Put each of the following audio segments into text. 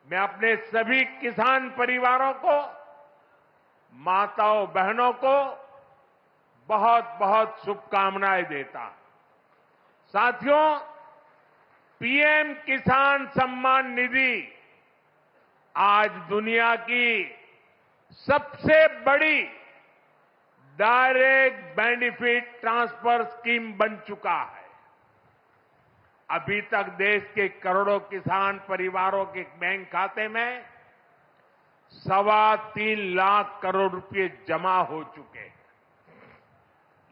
मैं अपने सभी किसान परिवारों को, माताओं बहनों को बहुत बहुत शुभकामनाएं देता हूं। साथियों, पीएम किसान सम्मान निधि आज दुनिया की सबसे बड़ी डायरेक्ट बेनिफिट ट्रांसफर स्कीम बन चुका है। अभी तक देश के करोड़ों किसान परिवारों के बैंक खाते में 3.25 लाख करोड़ रुपए जमा हो चुके हैं।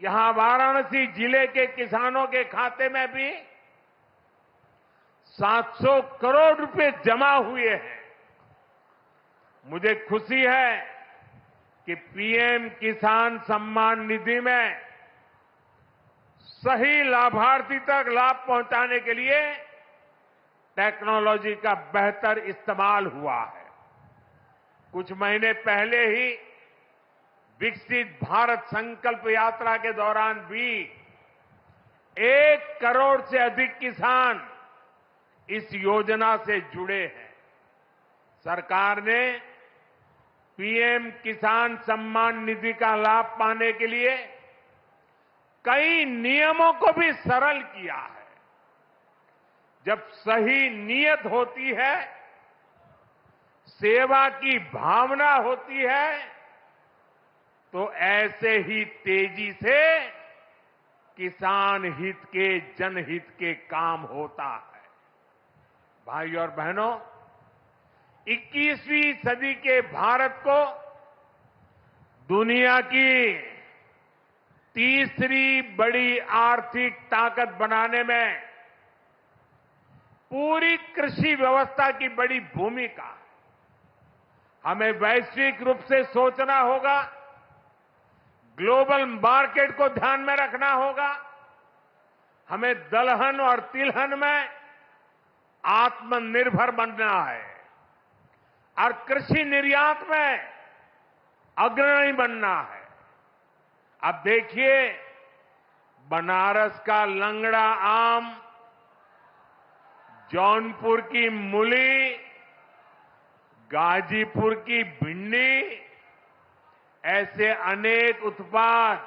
यहां वाराणसी जिले के किसानों के खाते में भी 700 करोड़ रुपए जमा हुए हैं। मुझे खुशी है कि पीएम किसान सम्मान निधि में सही लाभार्थी तक लाभ पहुंचाने के लिए टेक्नोलॉजी का बेहतर इस्तेमाल हुआ है। कुछ महीने पहले ही विकसित भारत संकल्प यात्रा के दौरान भी 1 करोड़ से अधिक किसान इस योजना से जुड़े हैं। सरकार ने पीएम किसान सम्मान निधि का लाभ पाने के लिए कई नियमों को भी सरल किया है। जब सही नीयत होती है, सेवा की भावना होती है, तो ऐसे ही तेजी से किसान हित के, जनहित के काम होता है। भाई और बहनों, 21वीं सदी के भारत को दुनिया की तीसरी बड़ी आर्थिक ताकत बनाने में पूरी कृषि व्यवस्था की बड़ी भूमिका है। हमें वैश्विक रूप से सोचना होगा, ग्लोबल मार्केट को ध्यान में रखना होगा। हमें दलहन और तिलहन में आत्मनिर्भर बनना है और कृषि निर्यात में अग्रणी बनना है। अब देखिए, बनारस का लंगड़ा आम, जौनपुर की मूली, गाजीपुर की भिंडी, ऐसे अनेक उत्पाद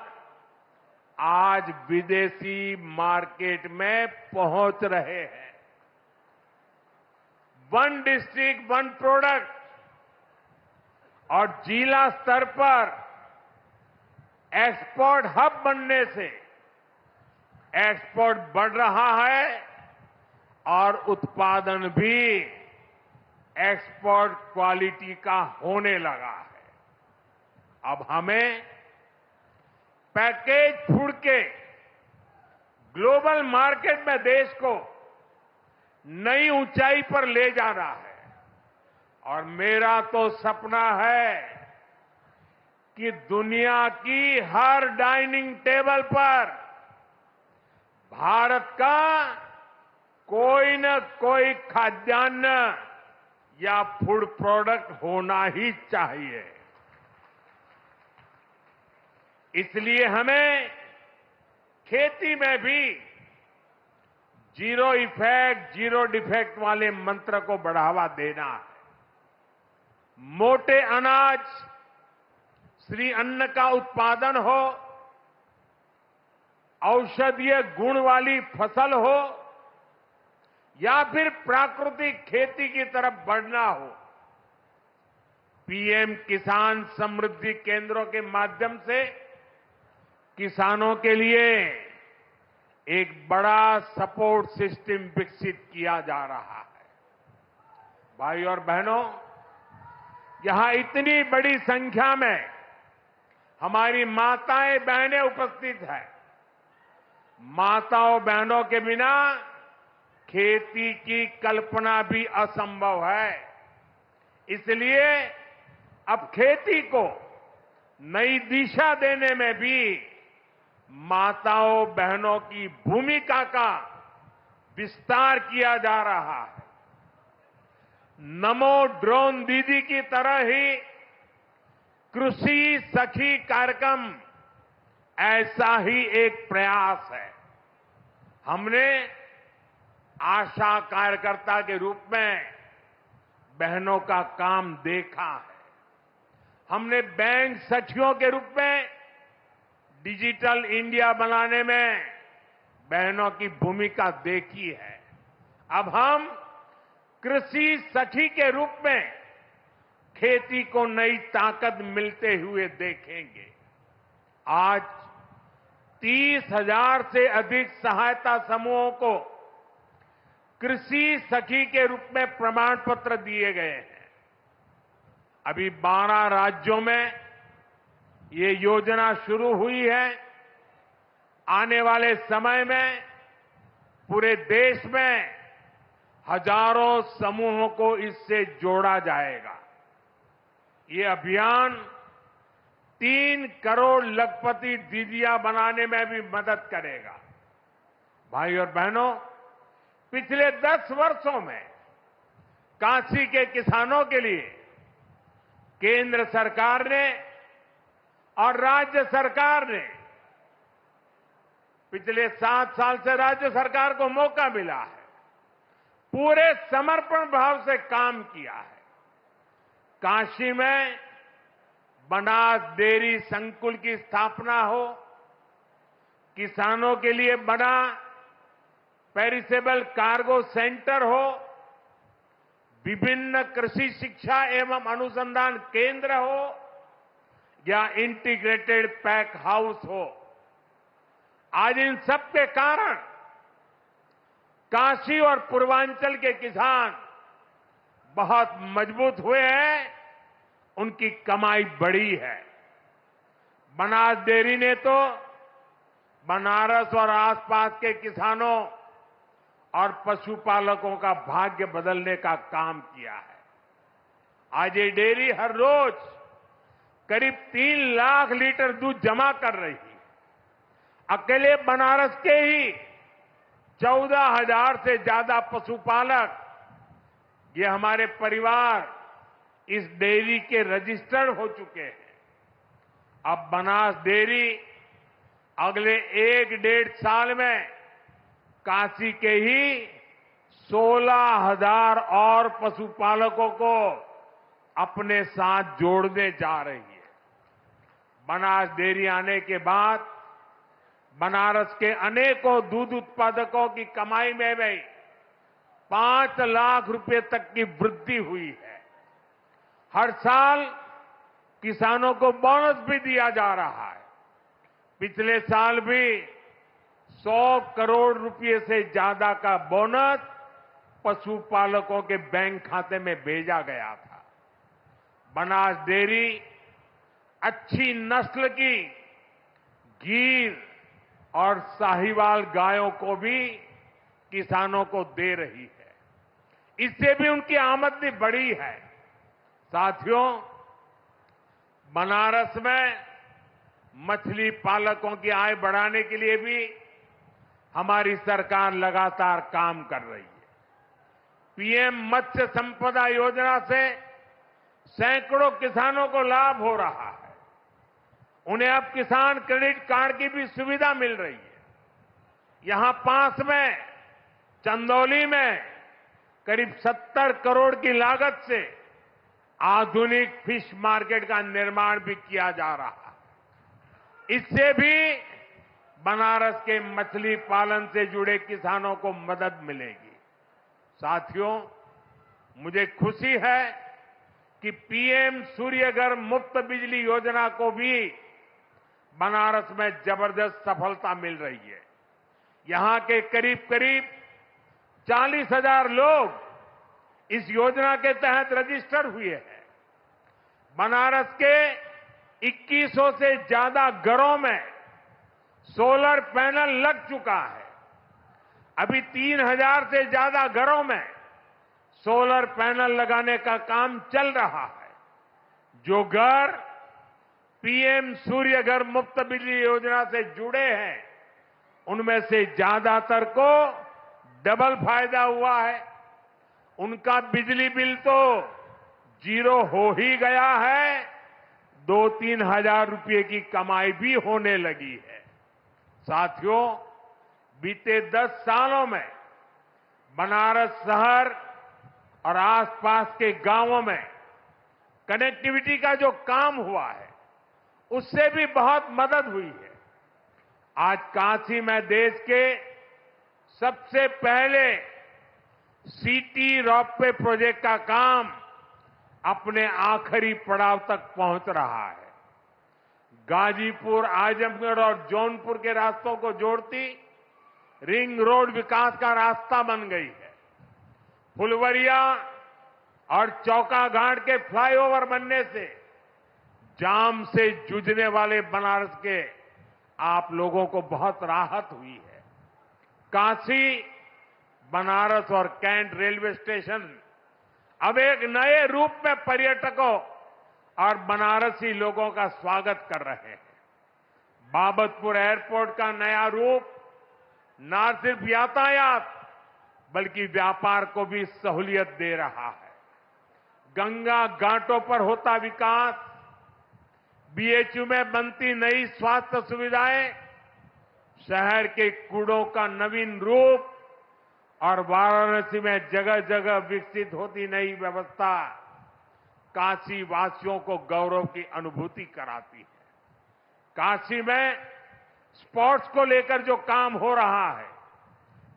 आज विदेशी मार्केट में पहुंच रहे हैं। वन डिस्ट्रिक्ट वन प्रोडक्ट और जिला स्तर पर एक्सपोर्ट हब बनने से एक्सपोर्ट बढ़ रहा है और उत्पादन भी एक्सपोर्ट क्वालिटी का होने लगा है। अब हमें पैकेज फूड के ग्लोबल मार्केट में देश को नई ऊंचाई पर ले जाना है और मेरा तो सपना है कि दुनिया की हर डाइनिंग टेबल पर भारत का कोई न कोई खाद्यान्न या फूड प्रोडक्ट होना ही चाहिए। इसलिए हमें खेती में भी जीरो इफेक्ट, जीरो डिफेक्ट वाले मंत्र को बढ़ावा देना है। मोटे अनाज, श्री अन्न का उत्पादन हो, औषधीय गुण वाली फसल हो या फिर प्राकृतिक खेती की तरफ बढ़ना हो, पीएम किसान समृद्धि केंद्रों के माध्यम से किसानों के लिए एक बड़ा सपोर्ट सिस्टम विकसित किया जा रहा है। भाई और बहनों, यहां इतनी बड़ी संख्या में हमारी माताएं बहनें उपस्थित हैं। माताओं बहनों के बिना खेती की कल्पना भी असंभव है। इसलिए अब खेती को नई दिशा देने में भी माताओं बहनों की भूमिका का विस्तार किया जा रहा है। नमो ड्रोन दीदी की तरह ही कृषि सखी कार्यक्रम ऐसा ही एक प्रयास है। हमने आशा कार्यकर्ता के रूप में बहनों का काम देखा है। हमने बैंक सखियों के रूप में डिजिटल इंडिया बनाने में बहनों की भूमिका देखी है। अब हम कृषि सखी के रूप में खेती को नई ताकत मिलते हुए देखेंगे। आज 30,000 से अधिक सहायता समूहों को कृषि सखी के रूप में प्रमाण पत्र दिए गए हैं। अभी 12 राज्यों में ये योजना शुरू हुई है। आने वाले समय में पूरे देश में हजारों समूहों को इससे जोड़ा जाएगा। ये अभियान 3 करोड़ लखपति दीदियां बनाने में भी मदद करेगा। भाई और बहनों, पिछले 10 वर्षों में काशी के किसानों के लिए केंद्र सरकार ने और राज्य सरकार ने, पिछले 7 साल से राज्य सरकार को मौका मिला है, पूरे समर्पण भाव से काम किया है। काशी में बनास डेयरी संकुल की स्थापना हो, किसानों के लिए बना पेरिसेबल कार्गो सेंटर हो, विभिन्न कृषि शिक्षा एवं अनुसंधान केंद्र हो या इंटीग्रेटेड पैक हाउस हो, आज इन सब के कारण काशी और पूर्वांचल के किसान बहुत मजबूत हुए हैं, उनकी कमाई बढ़ी है। बनास डेयरी ने तो बनारस और आसपास के किसानों और पशुपालकों का भाग्य बदलने का काम किया है। आज ये डेयरी हर रोज करीब 3 लाख लीटर दूध जमा कर रही है। अकेले बनारस के ही 14,000 से ज्यादा पशुपालक, ये हमारे परिवार इस डेयरी के रजिस्टर्ड हो चुके हैं। अब बनास डेयरी अगले 1-1.5 साल में काशी के ही 16,000 और पशुपालकों को अपने साथ जोड़ने जा रही है। बनास डेयरी आने के बाद बनारस के अनेकों दूध उत्पादकों की कमाई में भी 5 लाख रुपए तक की वृद्धि हुई है। हर साल किसानों को बोनस भी दिया जा रहा है। पिछले साल भी 100 करोड़ रुपए से ज्यादा का बोनस पशुपालकों के बैंक खाते में भेजा गया था। बनास डेयरी अच्छी नस्ल की गीर और साहिवाल गायों को भी किसानों को दे रही है। इससे भी उनकी आमदनी बढ़ी है। साथियों, बनारस में मछली पालकों की आय बढ़ाने के लिए भी हमारी सरकार लगातार काम कर रही है। पीएम मत्स्य संपदा योजना से सैकड़ों किसानों को लाभ हो रहा है। उन्हें अब किसान क्रेडिट कार्ड की भी सुविधा मिल रही है। यहां पास में चंदौली में करीब 70 करोड़ की लागत से आधुनिक फिश मार्केट का निर्माण भी किया जा रहा है। इससे भी बनारस के मछली पालन से जुड़े किसानों को मदद मिलेगी। साथियों, मुझे खुशी है कि पीएम सूर्यघर मुफ्त बिजली योजना को भी बनारस में जबरदस्त सफलता मिल रही है। यहां के करीब 40,000 लोग इस योजना के तहत रजिस्टर हुए हैं। बनारस के 2100 से ज्यादा घरों में सोलर पैनल लग चुका है। अभी 3,000 से ज्यादा घरों में सोलर पैनल लगाने का काम चल रहा है। जो घर पीएम सूर्यघर मुफ्त बिजली योजना से जुड़े हैं, उनमें से ज्यादातर को डबल फायदा हुआ है। उनका बिजली बिल तो 0 हो ही गया है, 2-3 हजार रुपये की कमाई भी होने लगी है। साथियों, बीते 10 सालों में बनारस शहर और आसपास के गांवों में कनेक्टिविटी का जो काम हुआ है, उससे भी बहुत मदद हुई है। आज काशी में देश के सबसे पहले सिटी रोपवे प्रोजेक्ट का काम अपने आखिरी पड़ाव तक पहुंच रहा है। गाजीपुर, आजमगढ़ और जौनपुर के रास्तों को जोड़ती रिंग रोड विकास का रास्ता बन गई है। फुलवरिया और चौकाघाट के फ्लाईओवर बनने से जाम से जूझने वाले बनारस के आप लोगों को बहुत राहत हुई है। काशी, बनारस और कैंट रेलवे स्टेशन अब एक नए रूप में पर्यटकों और बनारसी लोगों का स्वागत कर रहे हैं। बाबतपुर एयरपोर्ट का नया रूप न सिर्फ यातायात बल्कि व्यापार को भी सहूलियत दे रहा है। गंगा घाटों पर होता विकास, बीएचयू में बनती नई स्वास्थ्य सुविधाएं, शहर के कूड़ों का नवीन रूप और वाराणसी में जगह जगह विकसित होती नई व्यवस्था काशी वासियों को गौरव की अनुभूति कराती है। काशी में स्पोर्ट्स को लेकर जो काम हो रहा है,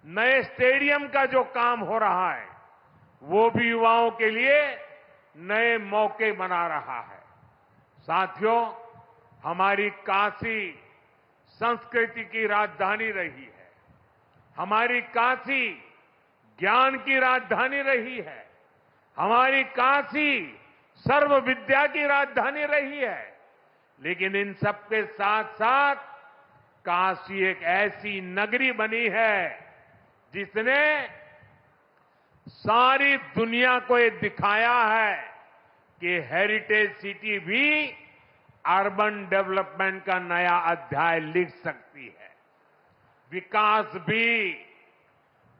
नए स्टेडियम का जो काम हो रहा है, वो भी युवाओं के लिए नए मौके बना रहा है। साथियों, हमारी काशी संस्कृति की राजधानी रही है। हमारी काशी ज्ञान की राजधानी रही है। हमारी काशी सर्व विद्या की राजधानी रही है। लेकिन इन सबके साथ साथ काशी एक ऐसी नगरी बनी है जिसने सारी दुनिया को ये दिखाया है कि हेरिटेज सिटी भी अर्बन डेवलपमेंट का नया अध्याय लिख सकती है। विकास भी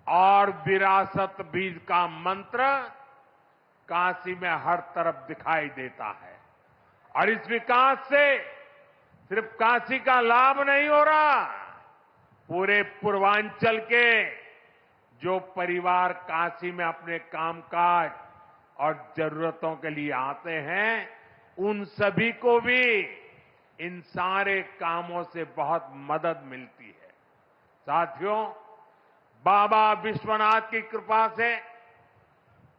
और विरासत भी का मंत्र काशी में हर तरफ दिखाई देता है। और इस विकास से सिर्फ काशी का लाभ नहीं हो रहा, पूरे पूर्वांचल के जो परिवार काशी में अपने कामकाज और जरूरतों के लिए आते हैं, उन सभी को भी इन सारे कामों से बहुत मदद मिलती है। साथियों, बाबा विश्वनाथ की कृपा से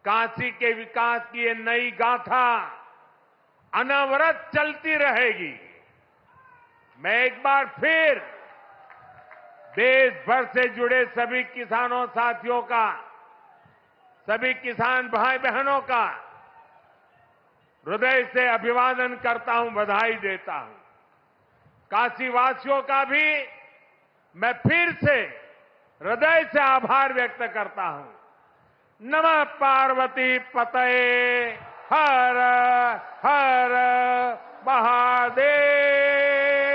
काशी के विकास की ये नई गाथा अनवरत चलती रहेगी। मैं एक बार फिर देश भर से जुड़े सभी किसानों साथियों का, सभी किसान भाई बहनों का हृदय से अभिवादन करता हूं, बधाई देता हूं। काशी वासियों का भी मैं फिर से हृदय से आभार व्यक्त करता हूं। नमः पार्वती पतये हर हर महादेव।